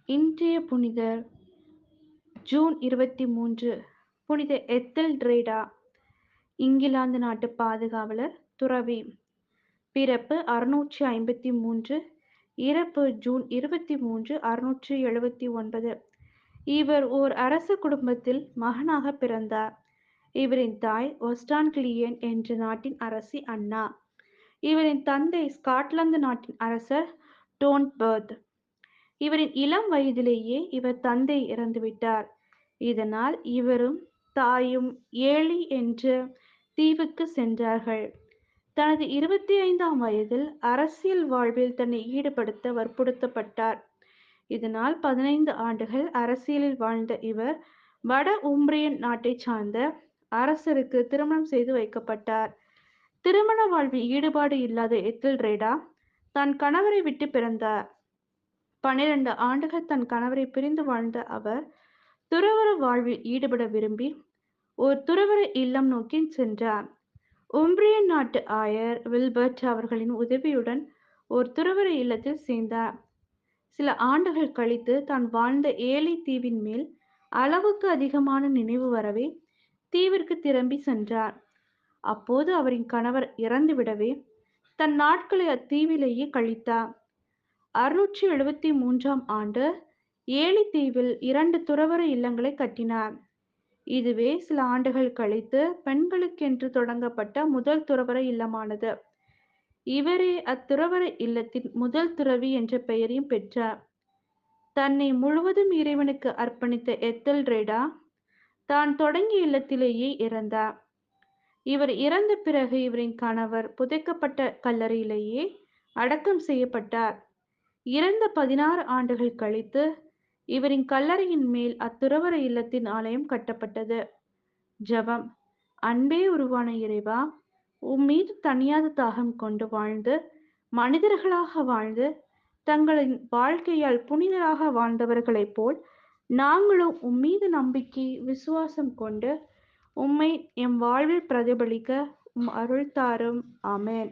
இன்றைய புனிதர் ஜூன் 23. புனித எத்தெல்ட்ரேடா, இங்கிலாந்து நாட்டு பாதுகாவலர், துறவி. பிறப்பு 653, இறப்பு ஜூன் 23, 679. இவர் ஓர் அரச குடும்பத்தில் மகனாக பிறந்தார். இவரின் தாய் ஒஸ்டான்கிலியன் என்ற நாட்டின் அரசி அன்னா. இவரின் தந்தை ஸ்காட்லாந்து நாட்டின் அரசர் டோன்பர்த். இவரின் இளம் வயதிலேயே இவர் தந்தை இறந்துவிட்டார். இதனால் இவரும் தாயும் ஏலி என்ற தீவுக்கு சென்றார்கள். தனது 25ஆம் வயதில் அரசியல் வாழ்வில் தன்னை ஈடுபடுத்த வற்புறுத்தப்பட்டார். இதனால் 15 ஆண்டுகள் அரசியலில் வாழ்ந்த இவர் வட உம்ப்ரியன் நாட்டைச் சார்ந்த அரசருக்கு திருமணம் செய்து வைக்கப்பட்டார். திருமண வாழ்வில் ஈடுபாடு இல்லாத எத்தெல்ட்ரேடா தன் கணவரை விட்டு பிறந்தார். 12 ஆண்டுகள் தன் கணவரை பிரிந்து வாழ்ந்த அவர் துறவற வாழ்வில் ஈடுபட விரும்பி ஒரு துறவற இல்லம் நோக்கி சென்றார். உம்ப்ரியன் நாட்டு ஆயர் வில்பர்ட் அவர்களின் உதவியுடன் ஒரு துறவற இல்லத்தில் சேர்ந்தார். சில ஆண்டுகள் கழித்து தான் வாழ்ந்த ஏலி தீவின் மேல் அளவுக்கு அதிகமான நினைவு வரவே தீவிற்கு திரும்பி சென்றார். அப்போது அவரின் கணவர் இறந்துவிடவே தன் நாட்களை அத்தீவிலேயே கழித்தார். 673ஆம் ஆண்டு ஏலி தீவில் 2 துறவற இல்லங்களை கட்டினார். இதுவே சில ஆண்டுகள் கழித்து பெண்களுக்கென்று தொடங்கப்பட்ட முதல் துறவற இல்லமானது. இவரே அத்துறவற இல்லத்தின் முதல் துறவி என்ற பெயரையும் பெற்றார். தன்னை முழுவதும் இறைவனுக்கு அர்ப்பணித்த எத்தெல்ட்ரேடா தான் தொடங்கிய இல்லத்திலேயே இறந்தார். இவர் இறந்த பிறகு இவரின் கணவர் புதைக்கப்பட்ட கல்லறையிலேயே அடக்கம் செய்யப்பட்டார். இறந்த 16 ஆண்டுகள் கழித்து இவரின் கல்லறையின் மேல் அத்துறவற இல்லத்தின் ஆலயம் கட்டப்பட்டது. ஜெபம். அன்பே உருவான இறைவா, உம்மீது தணியாத தாகம் கொண்டு வாழ்ந்து மனிதர்களாக வாழ்ந்து தங்களின் வாழ்க்கையால் புனிதராக வாழ்ந்தவர்களைப் போல் நாங்களும் உம்மீது நம்பிக்கை விசுவாசம் கொண்டு உம்மை எம் வாழ்வில் பிரதிபலிக்க உம் அருள் தாரும். ஆமென்.